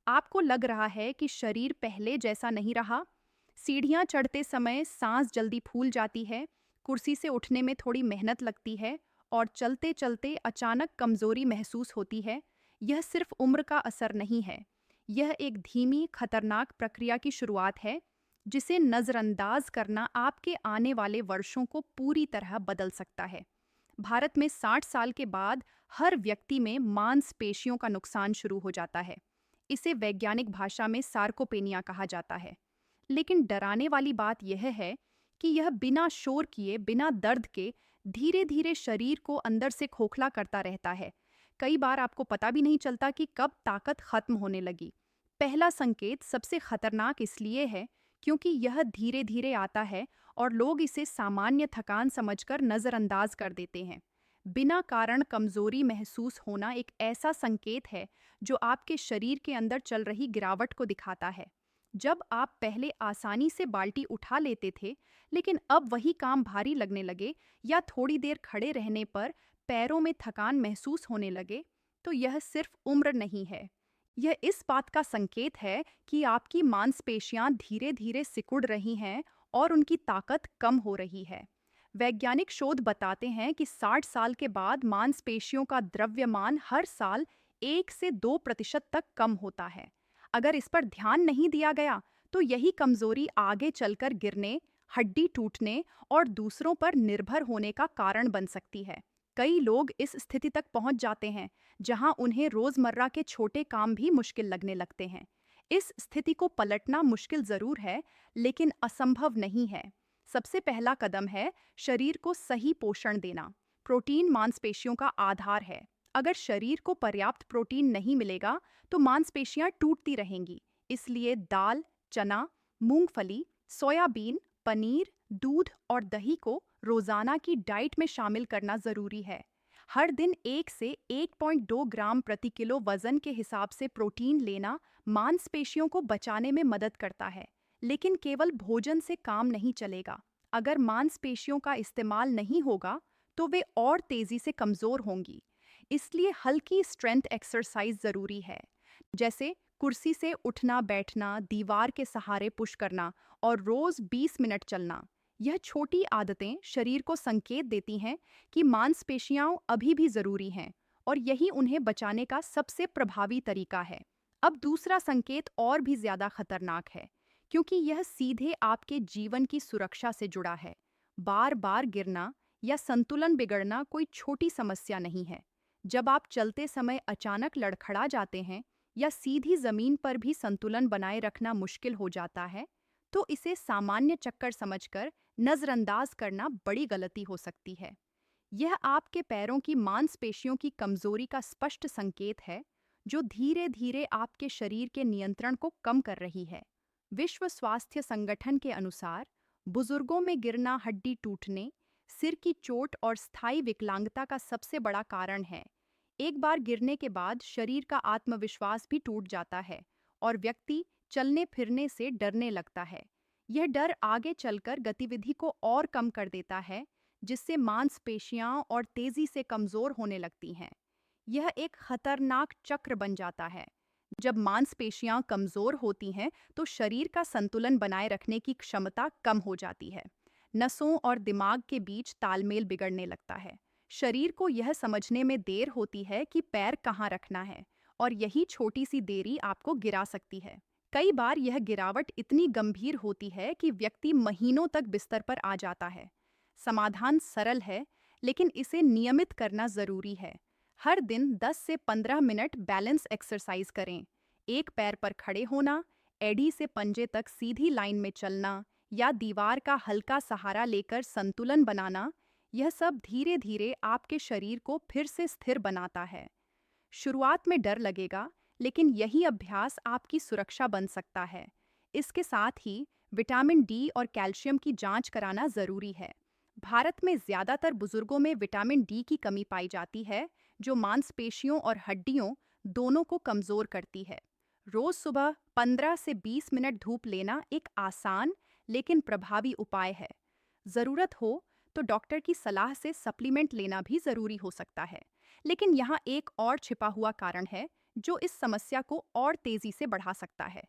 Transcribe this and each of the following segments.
आपको लग रहा है कि शरीर पहले जैसा नहीं रहा? सीढ़ियाँ चढ़ते समय सांस जल्दी फूल जाती है, कुर्सी से उठने में थोड़ी मेहनत लगती है और चलते-चलते अचानक कमज़ोरी महसूस होती है। यह सिर्फ उम्र का असर नहीं है। यह एक धीमी, खतरनाक प्रक्रिया की शुरुआत है, जिसे नज़रअंदाज करना आपके आने वाले वर्षों को पूरी तरह बदल सकता है। भारत में 60 साल के बाद हर व्यक्ति में मांसपेशियों का नुकसान शुरू हो जाता है। इसे वैज्ञानिक भाषा में सार्कोपेनिया कहा जाता है। लेकिन डराने वाली बात यह है कि यह बिना शोर किए, बिना दर्द के धीरे-धीरे शरीर को अंदर से खोखला करता रहता है। कई बार आपको पता भी नहीं चलता कि कब ताकत खत्म होने लगी। पहला संकेत सबसे खतरनाक इसलिए है क्योंकि यह धीरे-धीरे आता है और लोग इसे सामान्य थकान समझकर नज़रअंदाज कर देते हैं। बिना कारण कमज़ोरी महसूस होना एक ऐसा संकेत है जो आपके शरीर के अंदर चल रही गिरावट को दिखाता है। जब आप पहले आसानी से बाल्टी उठा लेते थे, लेकिन अब वही काम भारी लगने लगे या थोड़ी देर खड़े रहने पर पैरों में थकान महसूस होने लगे, तो यह सिर्फ उम्र नहीं है। यह इस बात का संकेत है कि आपकी मांसपेशियां धीरे-धीरे सिकुड़ रही हैं और उनकी ताकत कम हो रही है। वैज्ञानिक शोध बताते हैं कि 60 साल के बाद मांसपेशियों का द्रव्यमान हर साल 1 से 2% तक कम होता है। अगर इस पर ध्यान नहीं दिया गया, तो यही कमजोरी आगे चलकर गिरने, हड्डी टूटने और दूसरों पर निर्भर होने का कारण बन सकती है। कई लोग इस स्थिति तक पहुंच जाते हैं, जहां उन्हें रोजमर्रा के छोटे काम भी मुश्किल लगने लगते हैं। इस स्थिति को पलटना मुश्किल जरूर है, लेकिन असंभव नहीं है। सबसे पहला कदम है शरीर को सही पोषण देना। प्रोटीन मांसपेशियों का आधार है। अगर शरीर को पर्याप्त प्रोटीन नहीं मिलेगा, तो मांसपेशियां टूटती रहेंगी। इसलिए दाल, चना, मूंगफली, सोयाबीन, पनीर, दूध और दही को रोजाना की डाइट में शामिल करना जरूरी है। हर दिन 1 से 1.2 ग्राम प्रति किलो वजन के हिसाब से प्रोटीन लेना मांसपेशियों को बचाने में मदद करता है। लेकिन केवल भोजन से काम नहीं चलेगा। अगर मांसपेशियों का इस्तेमाल नहीं होगा, तो वे और तेजी से कमजोर होंगी। इसलिए हल्की स्ट्रेंथ एक्सरसाइज जरूरी है, जैसे कुर्सी से उठना बैठना, दीवार के सहारे पुश करना और रोज 20 मिनट चलना। यह छोटी आदतें शरीर को संकेत देती हैं कि मांसपेशियां अभी भी जरूरी हैं और यही उन्हें बचाने का सबसे प्रभावी तरीका है। अब दूसरा संकेत और भी ज्यादा खतरनाक है, क्योंकि यह सीधे आपके जीवन की सुरक्षा से जुड़ा है। बार बार गिरना या संतुलन बिगड़ना कोई छोटी समस्या नहीं है। जब आप चलते समय अचानक लड़खड़ा जाते हैं या सीधी जमीन पर भी संतुलन बनाए रखना मुश्किल हो जाता है, तो इसे सामान्य चक्कर समझकर नजरअंदाज करना बड़ी गलती हो सकती है। यह आपके पैरों की मांसपेशियों की कमजोरी का स्पष्ट संकेत है, जो धीरे धीरे आपके शरीर के नियंत्रण को कम कर रही है। विश्व स्वास्थ्य संगठन के अनुसार बुजुर्गों में गिरना हड्डी टूटने, सिर की चोट और स्थायी विकलांगता का सबसे बड़ा कारण है। एक बार गिरने के बाद शरीर का आत्मविश्वास भी टूट जाता है और व्यक्ति चलने फिरने से डरने लगता है। यह डर आगे चलकर गतिविधि को और कम कर देता है, जिससे मांसपेशियां और तेजी से कमजोर होने लगती हैं। यह एक खतरनाक चक्र बन जाता है। जब मांसपेशियां कमजोर होती हैं, तो शरीर का संतुलन बनाए रखने की क्षमता कम हो जाती है। नसों और दिमाग के बीच तालमेल बिगड़ने लगता है। शरीर को यह समझने में देर होती है कि पैर कहाँ रखना है, और यही छोटी सी देरी आपको गिरा सकती है। कई बार यह गिरावट इतनी गंभीर होती है कि व्यक्ति महीनों तक बिस्तर पर आ जाता है। समाधान सरल है, लेकिन इसे नियमित करना जरूरी है। हर दिन 10 से 15 मिनट बैलेंस एक्सरसाइज करें। एक पैर पर खड़े होना, एड़ी से पंजे तक सीधी लाइन में चलना या दीवार का हल्का सहारा लेकर संतुलन बनाना, यह सब धीरे धीरे आपके शरीर को फिर से स्थिर बनाता है। शुरुआत में डर लगेगा, लेकिन यही अभ्यास आपकी सुरक्षा बन सकता है। इसके साथ ही विटामिन डी और कैल्शियम की जांच कराना जरूरी है। भारत में ज्यादातर बुजुर्गों में विटामिन डी की कमी पाई जाती है, जो मांसपेशियों और हड्डियों दोनों को कमजोर करती है। रोज सुबह 15 से 20 मिनट धूप लेना एक आसान लेकिन प्रभावी उपाय है। जरूरत हो तो डॉक्टर की सलाह से सप्लीमेंट लेना भी जरूरी हो सकता है। लेकिन यहाँ एक और छिपा हुआ कारण है, जो इस समस्या को और तेजी से बढ़ा सकता है।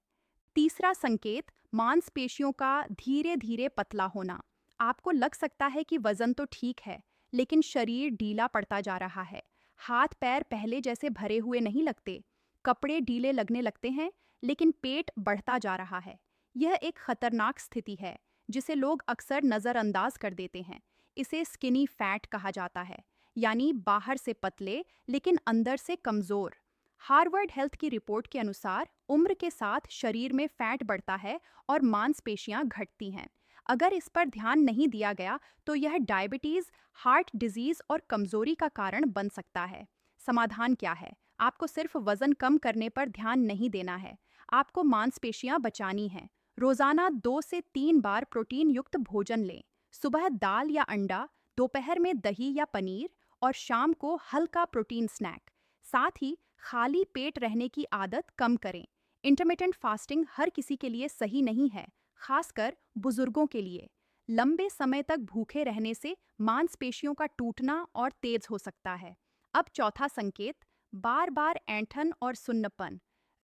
तीसरा संकेत, मांसपेशियों का धीरे धीरे पतला होना। आपको लग सकता है कि वजन तो ठीक है, लेकिन शरीर ढीला पड़ता जा रहा है। हाथ पैर पहले जैसे भरे हुए नहीं लगते, कपड़े ढीले लगने लगते हैं, लेकिन पेट बढ़ता जा रहा है। यह एक खतरनाक स्थिति है, जिसे लोग अक्सर नज़रअंदाज कर देते हैं। इसे स्किनी फैट कहा जाता है, यानी बाहर से पतले लेकिन अंदर से कमज़ोर। हार्वर्ड हेल्थ की रिपोर्ट के अनुसार उम्र के साथ शरीर में फैट बढ़ता है और मांसपेशियां घटती हैं। अगर इस पर ध्यान नहीं दिया गया तो यह डायबिटीज, हार्ट डिजीज और कमजोरी का कारण बन सकता है। समाधान क्या है? आपको सिर्फ वजन कम करने पर ध्यान नहीं देना है, आपको मांसपेशियां बचानी हैं। रोजाना 2 से 3 बार प्रोटीन युक्त भोजन लें। सुबह दाल या अंडा, दोपहर में दही या पनीर और शाम को हल्का प्रोटीन स्नैक। साथ ही खाली पेट रहने की आदत कम करें। इंटरमिटेंट फास्टिंग हर किसी के लिए सही नहीं है, खासकर बुजुर्गों के लिए। लंबे समय तक भूखे रहने से मांसपेशियों का टूटना और तेज हो सकता है। अब चौथा संकेत, बार बार ऐंठन और सुन्नपन।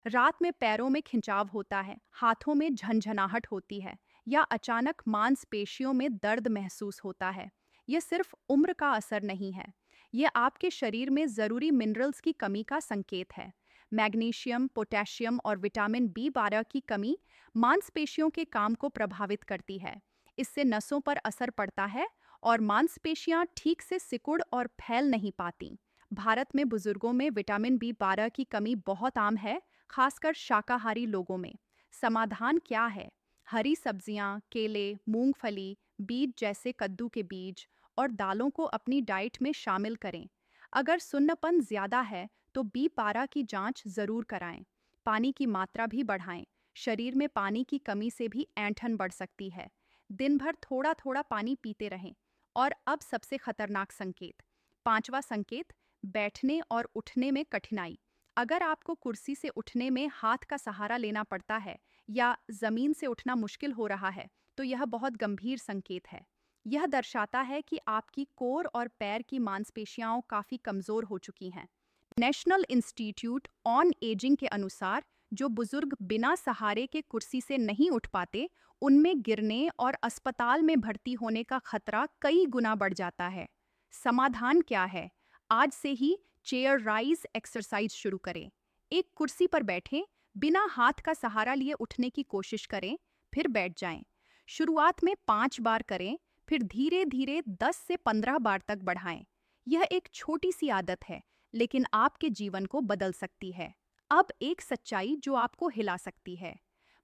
रात में पैरों में खिंचाव होता है, हाथों में झंझनाहट होती है, या अचानक मांसपेशियों में दर्द महसूस होता है। यह सिर्फ उम्र का असर नहीं है, यह आपके शरीर में ज़रूरी मिनरल्स की कमी का संकेत है। मैग्नीशियम, पोटेशियम और विटामिन B12 की कमी मांसपेशियों के काम को प्रभावित करती है। इससे नसों पर असर पड़ता है और मांसपेशियां ठीक से सिकुड़ और फैल नहीं पाती। भारत में बुजुर्गों में विटामिन B12 की कमी बहुत आम है, खासकर शाकाहारी लोगों में। समाधान क्या है? हरी सब्जियां, केले, मूंगफली, बीज जैसे कद्दू के बीज और दालों को अपनी डाइट में शामिल करें। अगर सुन्नपन ज़्यादा है तो B12 की जांच ज़रूर कराएं। पानी की मात्रा भी बढ़ाएं। शरीर में पानी की कमी से भी ऐंठन बढ़ सकती है। दिन भर थोड़ा थोड़ा पानी पीते रहें। और अब सबसे खतरनाक संकेत, पांचवा संकेत, बैठने और उठने में कठिनाई। अगर आपको कुर्सी से उठने में हाथ का सहारा लेना पड़ता है या ज़मीन से उठना मुश्किल हो रहा है, तो यह बहुत गंभीर संकेत है। यह दर्शाता है कि आपकी कोर और पैर की मांसपेशियां काफ़ी कमज़ोर हो चुकी हैं। नेशनल इंस्टीट्यूट ऑन एजिंग के अनुसार जो बुजुर्ग बिना सहारे के कुर्सी से नहीं उठ पाते, उनमें गिरने और अस्पताल में भर्ती होने का खतरा कई गुना बढ़ जाता है। समाधान क्या है? आज से ही चेयर राइज एक्सरसाइज शुरू करें। एक कुर्सी पर बैठें, बिना हाथ का सहारा लिए उठने की कोशिश करें, फिर बैठ जाएं। शुरुआत में 5 बार करें, फिर धीरे धीरे 10 से 15 बार तक बढ़ाएं। यह एक छोटी सी आदत है, लेकिन आपके जीवन को बदल सकती है। अब एक सच्चाई जो आपको हिला सकती है।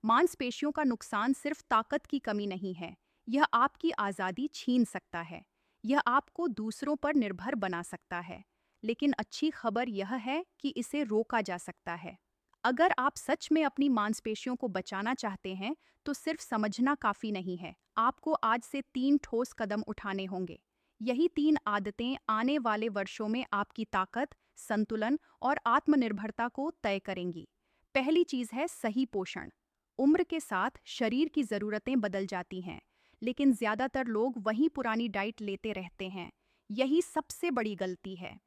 मांसपेशियों का नुकसान सिर्फ ताकत की कमी नहीं है, यह आपकी आज़ादी छीन सकता है। यह आपको दूसरों पर निर्भर बना सकता है। लेकिन अच्छी खबर यह है कि इसे रोका जा सकता है। अगर आप सच में अपनी मांसपेशियों को बचाना चाहते हैं, तो सिर्फ समझना काफ़ी नहीं है। आपको आज से 3 ठोस कदम उठाने होंगे। यही 3 आदतें आने वाले वर्षों में आपकी ताकत, संतुलन और आत्मनिर्भरता को तय करेंगी। पहली चीज़ है सही पोषण। उम्र के साथ शरीर की ज़रूरतें बदल जाती हैं, लेकिन ज़्यादातर लोग वही पुरानी डाइट लेते रहते हैं। यही सबसे बड़ी गलती है।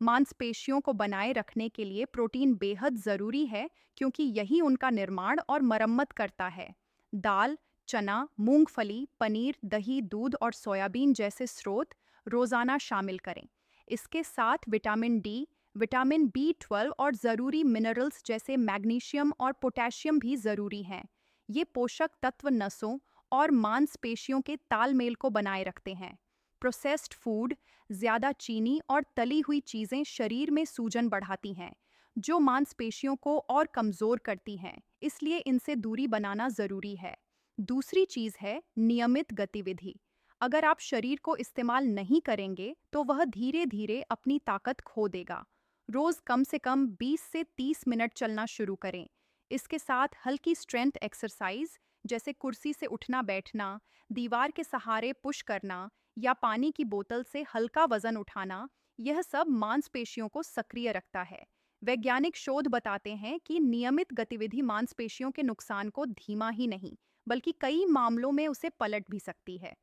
मांसपेशियों को बनाए रखने के लिए प्रोटीन बेहद ज़रूरी है, क्योंकि यही उनका निर्माण और मरम्मत करता है। दाल, चना, मूंगफली, पनीर, दही, दूध और सोयाबीन जैसे स्रोत रोज़ाना शामिल करें। इसके साथ विटामिन डी, विटामिन B12 और ज़रूरी मिनरल्स जैसे मैग्नीशियम और पोटेशियम भी ज़रूरी हैं। ये पोषक तत्व नसों और मांसपेशियों के तालमेल को बनाए रखते हैं। प्रोसेस्ड फूड, ज़्यादा चीनी और तली हुई चीज़ें शरीर में सूजन बढ़ाती हैं, जो मांसपेशियों को और कमज़ोर करती हैं, इसलिए इनसे दूरी बनाना ज़रूरी है। दूसरी चीज़ है नियमित गतिविधि। अगर आप शरीर को इस्तेमाल नहीं करेंगे, तो वह धीरे धीरे अपनी ताकत खो देगा। रोज़ कम से कम 20 से 30 मिनट चलना शुरू करें। इसके साथ हल्की स्ट्रेंथ एक्सरसाइज, जैसे कुर्सी से उठना बैठना, दीवार के सहारे पुश करना या पानी की बोतल से हल्का वजन उठाना, यह सब मांसपेशियों को सक्रिय रखता है। वैज्ञानिक शोध बताते हैं कि नियमित गतिविधि मांसपेशियों के नुकसान को धीमा ही नहीं, बल्कि कई मामलों में उसे पलट भी सकती है।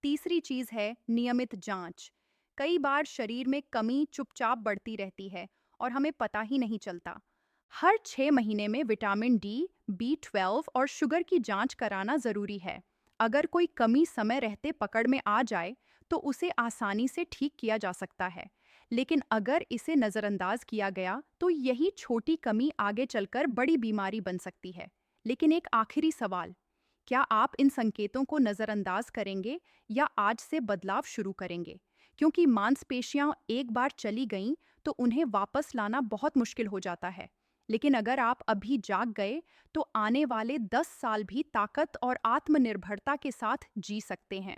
तीसरी चीज़ है नियमित जांच। कई बार शरीर में कमी चुपचाप बढ़ती रहती है और हमें पता ही नहीं चलता। हर 6 महीने में विटामिन डी, B12 और शुगर की जांच कराना जरूरी है। अगर कोई कमी समय रहते पकड़ में आ जाए, तो उसे आसानी से ठीक किया जा सकता है। लेकिन अगर इसे नज़रअंदाज किया गया, तो यही छोटी कमी आगे चलकर बड़ी बीमारी बन सकती है। लेकिन एक आखिरी सवाल, क्या आप इन संकेतों को नज़रअंदाज करेंगे या आज से बदलाव शुरू करेंगे? क्योंकि मांसपेशियां एक बार चली गईं, तो उन्हें वापस लाना बहुत मुश्किल हो जाता है। लेकिन अगर आप अभी जाग गए, तो आने वाले 10 साल भी ताकत और आत्मनिर्भरता के साथ जी सकते हैं।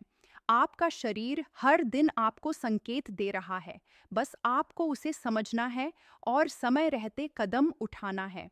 आपका शरीर हर दिन आपको संकेत दे रहा है, बस आपको उसे समझना है और समय रहते कदम उठाना है।